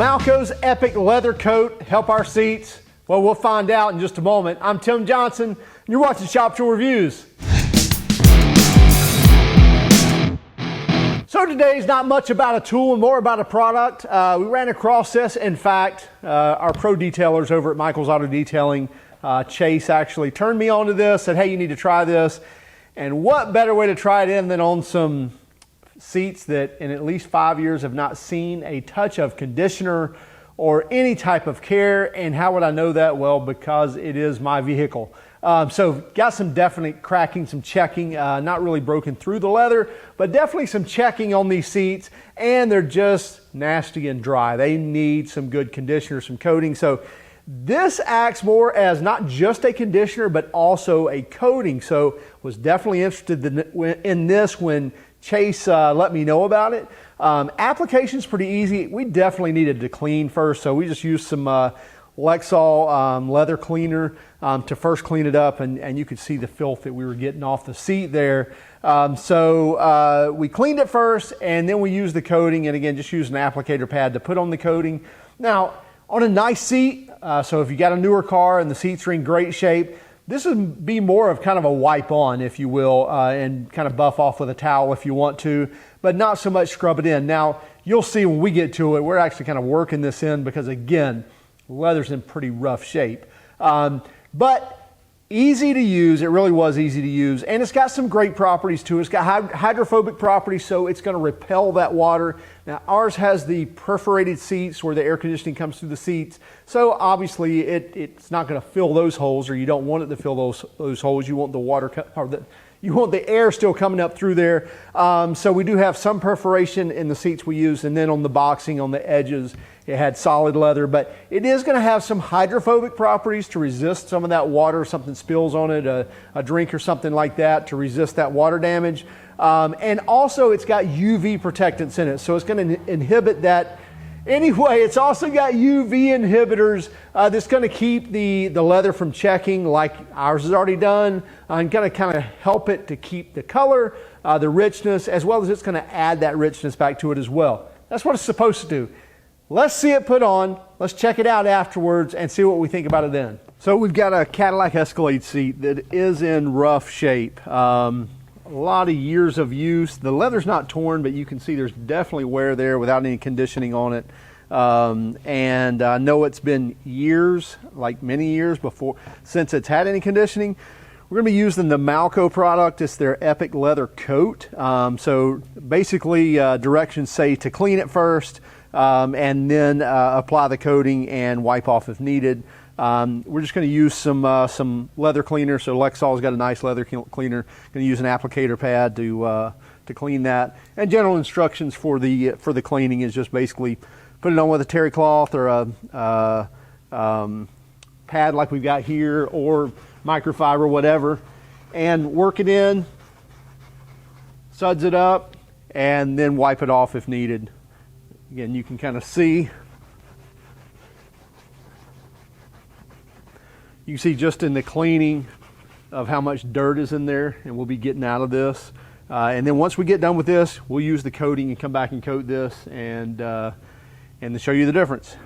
Malco's Epic leather coat help our seats? Well, we'll find out in just a moment. I'm Tim Johnson, and you're watching Shop Tool Reviews. So today's not much about a tool and more about a product. We ran across this. In fact, our pro detailers over at Michael's Auto Detailing, Chase, actually turned me on to this, said, hey, you need to try this. And what better way to try it in than on some seats that in at least 5 years have not seen a touch of conditioner or any type of care. And how would I know that? Well, because it is my vehicle. So got some definite cracking, some checking, not really broken through the leather, but definitely some checking on these seats, and they're just nasty and dry. They need some good conditioner, some coating. So this acts more as not just a conditioner, but also a coating. So was definitely interested in this when Chase let me know about it. Application's pretty easy. We definitely needed to clean first, so we just used some Lexol leather cleaner to first clean it up, and you could see the filth that we were getting off the seat there. So we cleaned it first, and then we used the coating, and again, just used an applicator pad to put on the coating. Now, on a nice seat, so if you got a newer car and the seats are in great shape, this would be more of kind of a wipe on, if you will, and kind of buff off with a towel if you want to, but not so much scrub it in. Now, you'll see when we get to it, we're actually kind of working this in because, again, leather's in pretty rough shape. But easy to use. It really was easy to use. And it's got some great properties too. It's got hydrophobic properties, so it's going to repel that water. Now, ours has the perforated seats where the air conditioning comes through the seats. So obviously it's not going to fill those holes, or you don't want it to fill those holes. You want the water, you want the air still coming up through there. So we do have some perforation in the seats we use, and then on the boxing on the edges, it had solid leather, but it is going to have some hydrophobic properties to resist some of that water. Something spills on it, a drink or something like that, to resist that water damage. And also it's got UV protectants in it, so it's going to inhibit that. Anyway, it's also got UV inhibitors that's going to keep the leather from checking like ours is already done, and going to kind of help it to keep the color, the richness, as well as it's going to add that richness back to it as well. That's what it's supposed to do. Let's see it put on. Let's check it out afterwards and see what we think about it then. So we've got a Cadillac Escalade seat that is in rough shape. A lot of years of use. The leather's not torn, but you can see there's definitely wear there without any conditioning on it. And I know it's been years, like many years before, since it's had any conditioning. We're going to be using the Malco product. It's their Epic leather coat. So basically directions say to clean it first, and then apply the coating and wipe off if needed. We're just going to use some leather cleaner. So Lexol's got a nice leather cleaner. Going to use an applicator pad to clean that. And general instructions for the cleaning is just basically put it on with a terry cloth or a pad like we've got here, or microfiber, whatever, and work it in, suds it up, and then wipe it off if needed. Again, you can kind of see. You can see just in the cleaning of how much dirt is in there, and we'll be getting out of this. And then once we get done with this, we'll use the coating and come back and coat this and to show you the difference.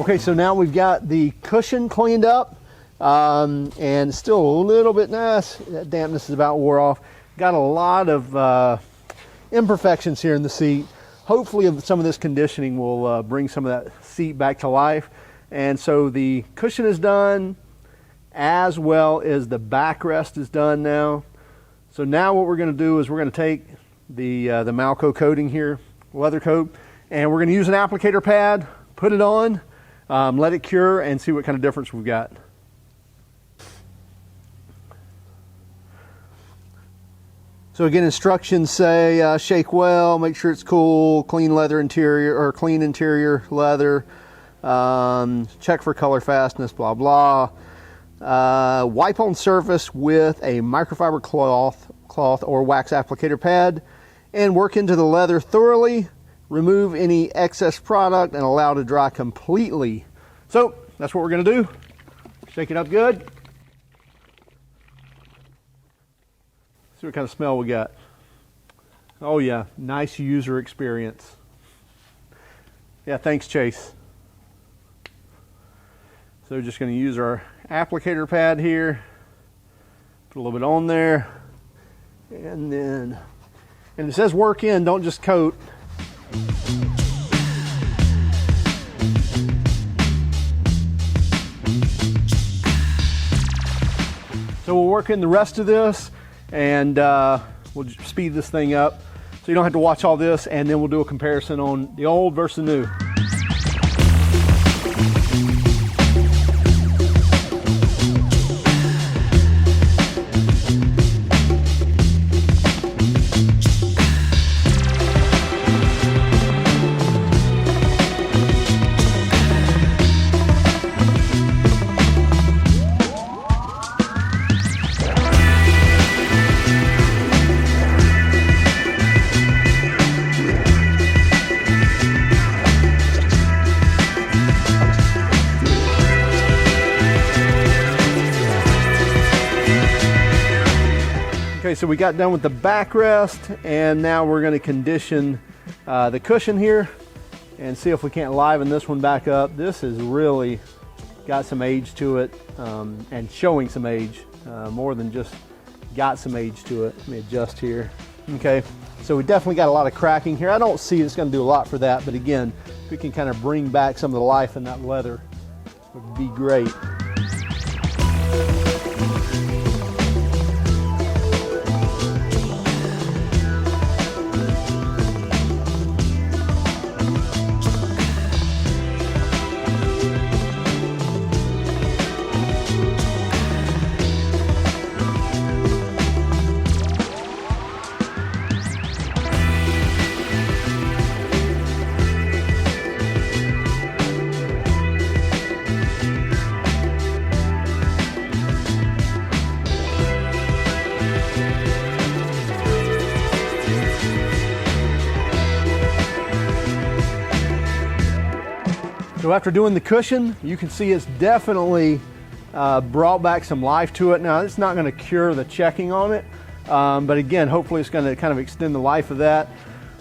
Okay, so now we've got the cushion cleaned up, and still a little bit nice. That dampness is about wore off. Got a lot of imperfections here in the seat. Hopefully some of this conditioning will bring some of that seat back to life. And so the cushion is done, as well as the backrest is done now. So now what we're going to do is we're going to take the Malco coating here, leather coat, and we're going to use an applicator pad, put it on, let it cure, and see what kind of difference we've got. So again, instructions say shake well, make sure it's cool, clean leather interior, or clean interior leather, check for color fastness, blah blah. Wipe on surface with a microfiber cloth or wax applicator pad, and work into the leather thoroughly. Remove any excess product and allow to dry completely. So that's what we're going to do. Shake it up good. See what kind of smell we got. Oh yeah, nice user experience. Yeah, thanks Chase. So we're just going to use our applicator pad here, put a little bit on there, and then, and it says work in, don't just coat. So we'll work in the rest of this, and we'll just speed this thing up so you don't have to watch all this, and then we'll do a comparison on the old versus new. Okay, so we got done with the backrest, and now we're going to condition the cushion here and see if we can't liven this one back up. This has really got some age to it, and showing some age, more than just got some age to it. Let me adjust here. Okay, so we definitely got a lot of cracking here. I don't see it's going to do a lot for that, but again, if we can kind of bring back some of the life in that leather, it would be great. So after doing the cushion, you can see it's definitely brought back some life to it. Now, it's not going to cure the checking on it, but again, hopefully it's going to kind of extend the life of that.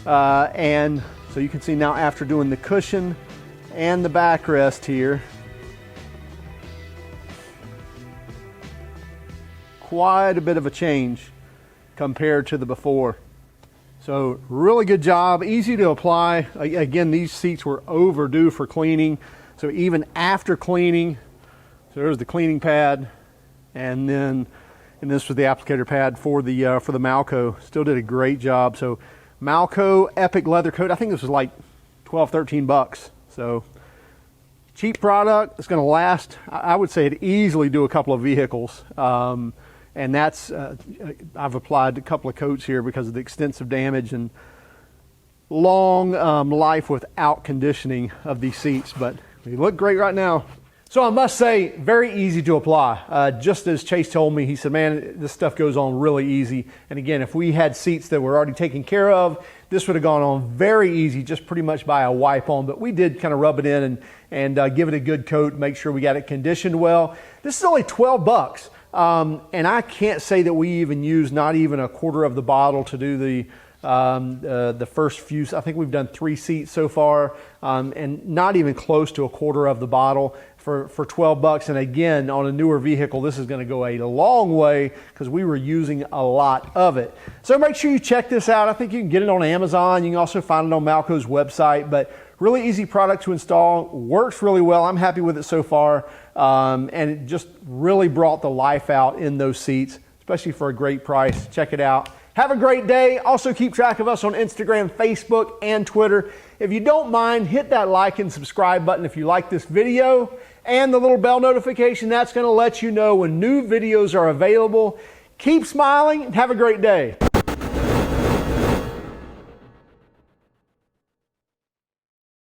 And so you can see now after doing the cushion and the backrest here, quite a bit of a change compared to the before. So really good job, easy to apply. Again, these seats were overdue for cleaning. So even after cleaning, so there's the cleaning pad, and this was the applicator pad for the Malco. Still did a great job. So Malco EPIC leather coat, I think this was like 12, 13 bucks. So cheap product, it's gonna last. I would say it'd easily do a couple of vehicles. And that's, I've applied a couple of coats here because of the extensive damage and long life without conditioning of these seats, but they look great right now. So I must say, very easy to apply. Just as Chase told me, he said, man, this stuff goes on really easy. And again, if we had seats that were already taken care of, this would have gone on very easy, just pretty much by a wipe on, but we did kind of rub it in and give it a good coat, make sure we got it conditioned well. This is only 12 bucks. And I can't say that we even used not even a quarter of the bottle to do The first few, I think we've done 3 seats so far, and not even close to a quarter of the bottle for $12. And again, on a newer vehicle, this is going to go a long way because we were using a lot of it. So make sure you check this out. I think you can get it on Amazon. You can also find it on Malco's website, but really easy product to install, works really well. I'm happy with it so far, and it just really brought the life out in those seats, especially for a great price. Check it out. Have a great day. Also keep track of us on Instagram, Facebook, and Twitter. If you don't mind, hit that like and subscribe button if you like this video, and the little bell notification. That's going to let you know when new videos are available. Keep smiling and have a great day.